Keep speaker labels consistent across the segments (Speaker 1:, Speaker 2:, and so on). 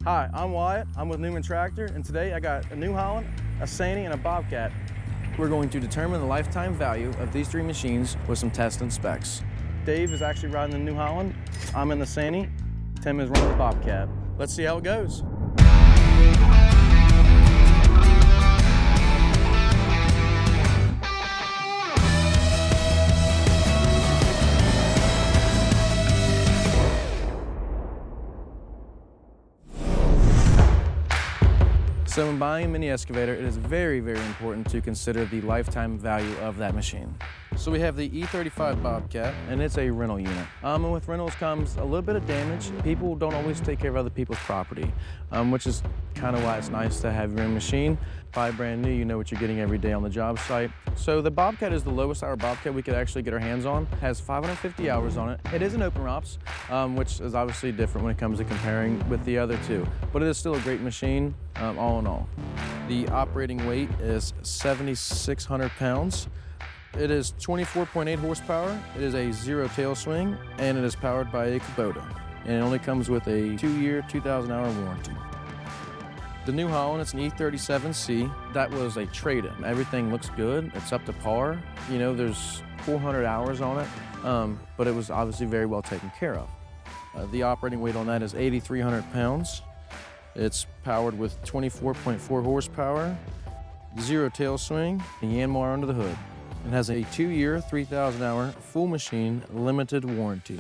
Speaker 1: Hi, I'm Wyatt. I'm with Newman Tractor, and today I got a New Holland, a Sany, and a Bobcat. We're going to determine the lifetime value of these three machines with some tests and specs. Dave is actually riding the New Holland. I'm in the Sany. Tim is running the Bobcat. Let's see how it goes. So when buying a mini excavator, it is very, very important to consider the lifetime value of that machine. So we have the E35 Bobcat, and it's a rental unit. And with rentals comes a little bit of damage. People don't always take care of other people's property, which is kind of why it's nice to have your own machine. Buy brand new, you know what you're getting every day on the job site. So the Bobcat is the lowest hour Bobcat we could actually get our hands on. It has 550 hours on it. It is an open ROPS, which is obviously different when it comes to comparing with the other two, but it is still a great machine, all in all. The operating weight is 7,600 pounds. It is 24.8 horsepower. It is a zero tail swing, and it is powered by a Kubota. And it only comes with a 2-year, 2,000-hour warranty. The New Holland, it's an E37C. That was a trade-in. Everything looks good. It's up to par. You know, there's 400 hours on it, but it was obviously very well taken care of. The operating weight on that is 8,300 pounds. It's powered with 24.4 horsepower, zero tail swing, and Yanmar under the hood. It has a 2-year, 3,000-hour full machine limited warranty.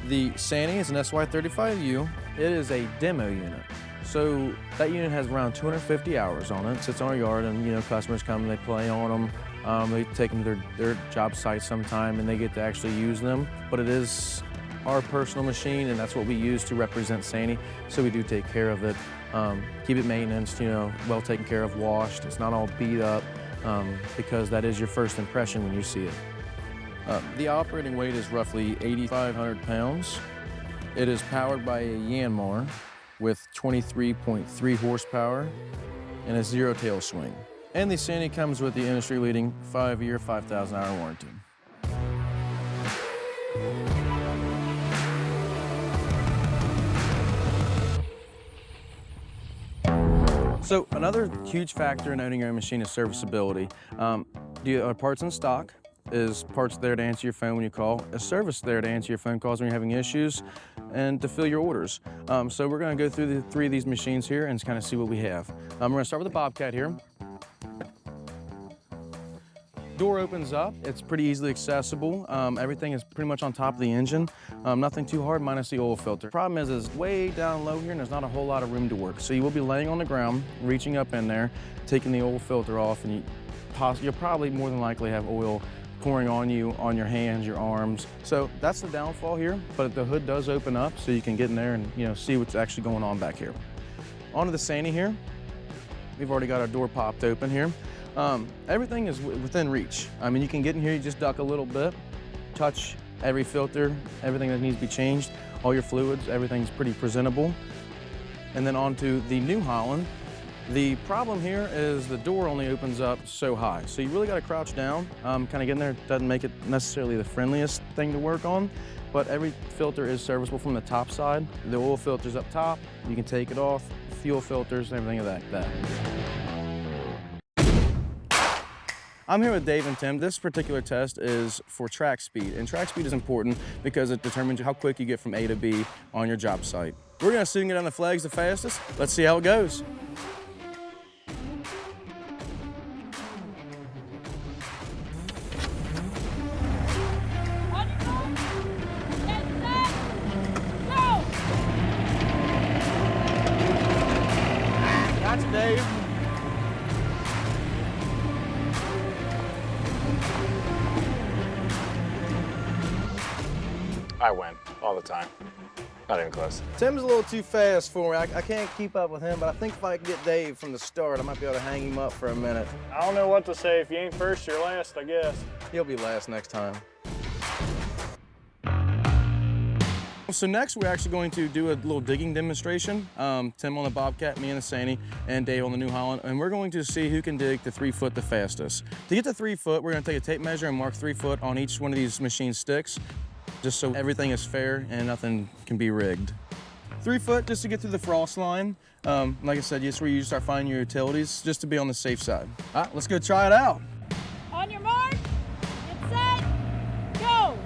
Speaker 1: The Sany is an SY35U. It is a demo unit. So that unit has around 250 hours on it. It sits on our yard, and you know, customers come and they play on them. They take them to their job site sometime and they get to actually use them. But it is our personal machine, and that's what we use to represent Sany. So we do take care of it, keep it maintained, you know, well taken care of, washed. It's not all beat up. Because that is your first impression when you see it. The operating weight is roughly 8,500 pounds. It is powered by a Yanmar with 23.3 horsepower and a zero tail swing. And the Sany comes with the industry-leading 5-year, 5,000-hour warranty. So another huge factor in owning your own machine is serviceability. Are parts in stock? Is parts there to answer your phone when you call? Is service there to answer your phone calls when you're having issues? And to fill your orders. So we're gonna go through the 3 of these machines here and kind of see what we have. We're gonna start with the Bobcat here. Door opens up, it's pretty easily accessible. Everything is pretty much on top of the engine. Nothing too hard, minus the oil filter. Problem is way down low here and there's not a whole lot of room to work. So you will be laying on the ground, reaching up in there, taking the oil filter off, and you'll probably more than likely have oil pouring on you, on your hands, your arms. So that's the downfall here, but the hood does open up so you can get in there and see what's actually going on back here. Onto the Sany here. We've already got our door popped open here. Everything is within reach. I mean, you can get in here, you just duck a little bit, touch every filter, everything that needs to be changed, all your fluids, everything's pretty presentable. And then onto the New Holland. The problem here is the door only opens up so high. So you really gotta crouch down, kind of get in there. Doesn't make it necessarily the friendliest thing to work on, but every filter is serviceable from the top side. The oil filter's up top, you can take it off, fuel filters, everything like that. I'm here with Dave and Tim. This particular test is for track speed, and track speed is important because it determines how quick you get from A to B on your job site. We're gonna see who can get on the flags the fastest. Let's see how it goes. That's Dave.
Speaker 2: I win all the time. Not even close.
Speaker 1: Tim's a little too fast for me. I can't keep up with him, but I think if I can get Dave from the start, I might be able to hang him up for a minute.
Speaker 3: I don't know what to say. If you ain't first, you're last, I guess.
Speaker 1: He'll be last next time. So next, we're actually going to do a little digging demonstration. Tim on the Bobcat, me on the Sany, and Dave on the New Holland, and we're going to see who can dig the 3 foot the fastest. To get to 3 foot, we're gonna take a tape measure and mark 3 foot on each one of these machine sticks, just so everything is fair and nothing can be rigged. 3 foot just to get through the frost line. Like I said, just where you start finding your utilities, just to be on the safe side. All right, let's go try it out.
Speaker 4: On your mark, get set, go!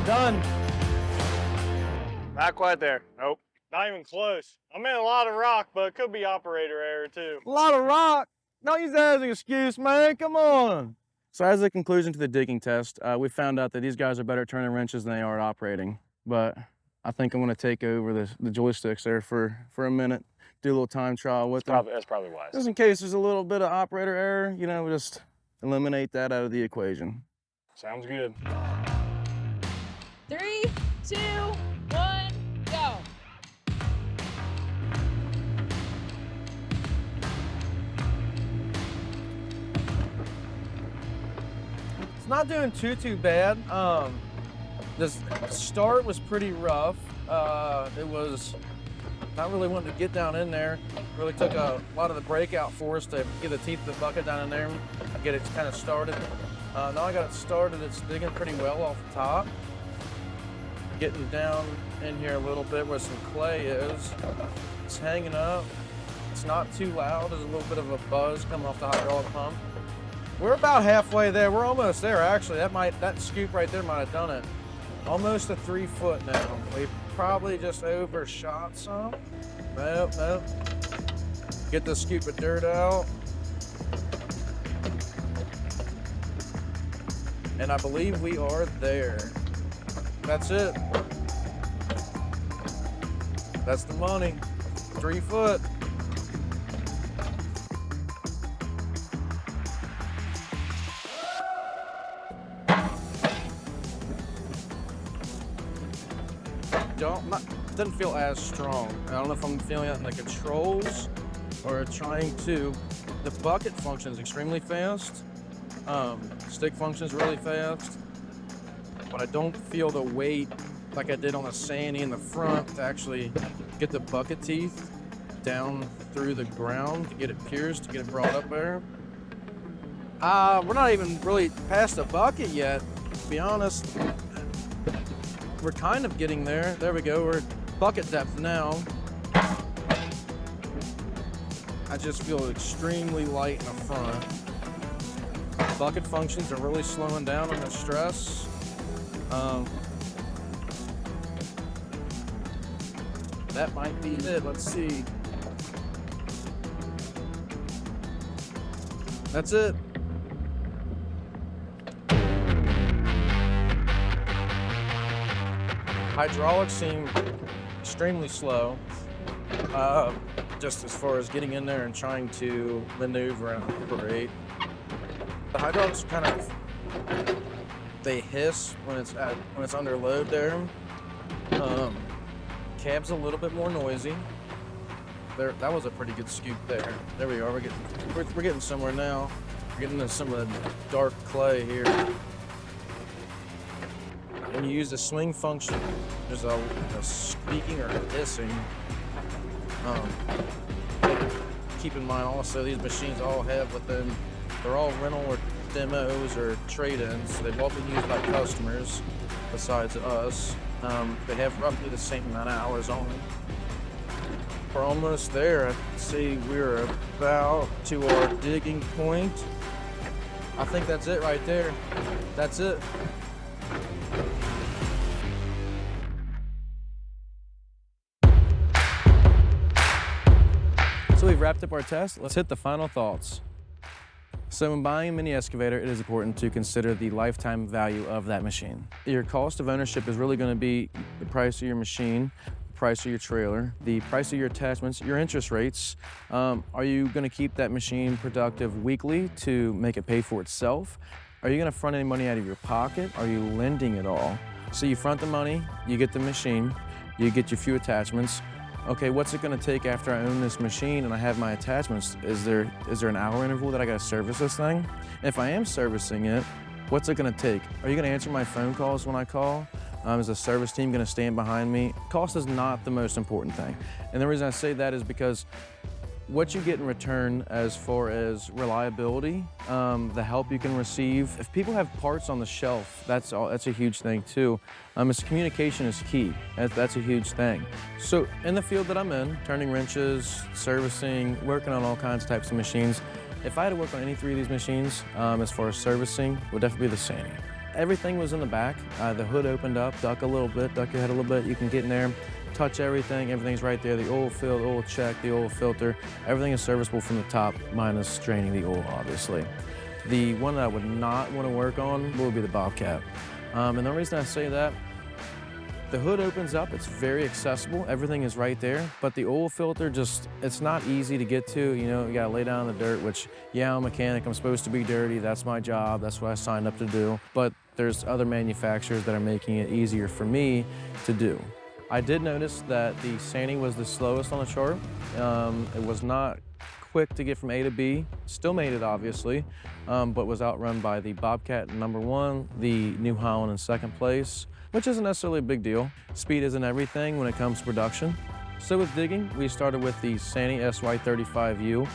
Speaker 1: Done.
Speaker 2: Not quite there. Nope.
Speaker 3: Not even close. I'm in a lot of rock, but it could be operator error too.
Speaker 1: A lot of rock. Don't use that as an excuse, man. Come on. So as a conclusion to the digging test, we found out that these guys are better at turning wrenches than they are at operating. But I think I'm going to take over the joysticks there for a minute, do a little time trial with them.
Speaker 2: That's probably wise.
Speaker 1: Just in case there's a little bit of operator error, you know, just eliminate that out of the equation.
Speaker 2: Sounds good.
Speaker 4: 3, 2, 1, go!
Speaker 1: It's not doing too bad. The start was pretty rough. It was not really wanting to get down in there. Really took a lot of the breakout force to get the teeth of the bucket down in there, get it kind of started. Now I got it started, it's digging pretty well off the top. Getting down in here a little bit where some clay is. It's hanging up. It's not too loud. There's a little bit of a buzz coming off the hydraulic pump. We're about halfway there. We're almost there, actually. That scoop right there might have done it. Almost to 3 foot now. We probably just overshot some. Nope. Get the scoop of dirt out. And I believe we are there. That's it. That's the money. 3 foot. Doesn't feel as strong. I don't know if I'm feeling it in the controls or trying to. The bucket functions extremely fast. Stick functions really fast. But I don't feel the weight like I did on the Sany in the front to actually get the bucket teeth down through the ground to get it pierced, to get it brought up there. We're not even really past the bucket yet, to be honest. We're kind of getting there. There we go, we're bucket depth now. I just feel extremely light in the front. Bucket functions are really slowing down on the stress. That might be it. Let's see. That's it. Hydraulics seem extremely slow, just as far as getting in there and trying to maneuver and operate. The hydraulics kind of, they hiss when it's under load there. Cab's a little bit more noisy. That was a pretty good scoop there. There we are. We're getting somewhere now. We're getting into some of the dark clay here. When you use the swing function, there's a squeaking or hissing. Keep in mind also, these machines all have within, they're all rental or demos or trade-ins. They've all been used by customers besides us. They have roughly the same amount of hours on them. We're almost there. I see we're about to our digging point. I think that's it right there. That's it. So we've wrapped up our test. Let's hit the final thoughts. So when buying a mini excavator, it is important to consider the lifetime value of that machine. Your cost of ownership is really going to be the price of your machine, the price of your trailer, the price of your attachments, your interest rates. Are you going to keep that machine productive weekly to make it pay for itself? Are you going to front any money out of your pocket? Are you lending it all? So you front the money, you get the machine, you get your few attachments, okay, what's it gonna take after I own this machine and I have my attachments? Is there an hour interval that I gotta service this thing? And if I am servicing it, what's it gonna take? Are you gonna answer my phone calls when I call? Is the service team gonna stand behind me? Cost is not the most important thing. And the reason I say that is because what you get in return as far as reliability, the help you can receive. If people have parts on the shelf, that's a huge thing too. Communication is key. That's a huge thing. So in the field that I'm in, turning wrenches, servicing, working on all kinds of types of machines, if I had to work on any three of these machines, as far as servicing, would definitely be the Sany. Everything was in the back. The hood opened up, duck a little bit, duck your head a little bit. You can get in there, touch everything. Everything's right there. The oil fill, the oil check, the oil filter. Everything is serviceable from the top, minus draining the oil, obviously. The one that I would not want to work on would be the Bobcat. And the reason I say that, the hood opens up, it's very accessible, everything is right there, but the oil filter it's not easy to get to, you know, you gotta lay down in the dirt, which, yeah, I'm a mechanic, I'm supposed to be dirty, that's my job, that's what I signed up to do, but there's other manufacturers that are making it easier for me to do. I did notice that the Sany was the slowest on the chart. It was not quick to get from A to B, still made it obviously, but was outrun by the Bobcat #1, the New Holland in second place, which isn't necessarily a big deal. Speed isn't everything when it comes to production. So with digging, we started with the Sany SY35U.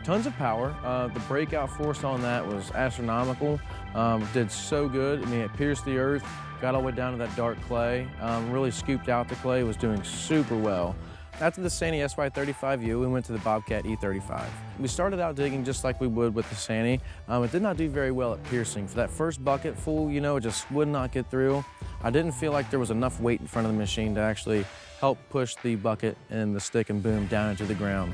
Speaker 1: Tons of power. The breakout force on that was astronomical. Did so good. I mean, it pierced the earth, got all the way down to that dark clay, really scooped out the clay, was doing super well. After the Sany SY35U, we went to the Bobcat E35. We started out digging just like we would with the Sany. It did not do very well at piercing. For that first bucket full, you know, it just would not get through. I didn't feel like there was enough weight in front of the machine to actually help push the bucket and the stick and boom down into the ground.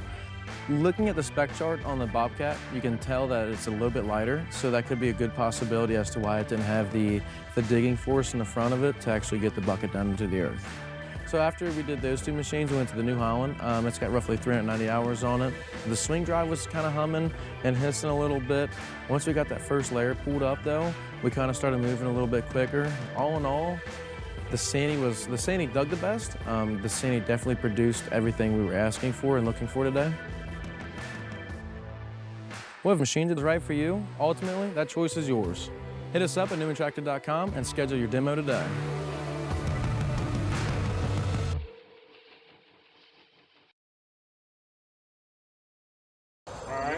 Speaker 1: Looking at the spec chart on the Bobcat, you can tell that it's a little bit lighter, so that could be a good possibility as to why it didn't have the digging force in the front of it to actually get the bucket down into the earth. So after we did those two machines, we went to the New Holland. It's got roughly 390 hours on it. The swing drive was kind of humming and hissing a little bit. Once we got that first layer pulled up though, we kind of started moving a little bit quicker. All in all, the Sany dug the best. The Sany definitely produced everything we were asking for and looking for today. Well, if machine is right for you, ultimately, that choice is yours. Hit us up at newmantractor.com and schedule your demo today.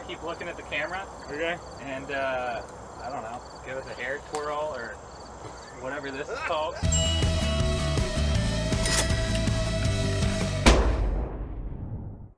Speaker 5: Keep looking at the camera,
Speaker 3: Okay.
Speaker 5: and I don't know, give us a hair twirl or whatever this is called.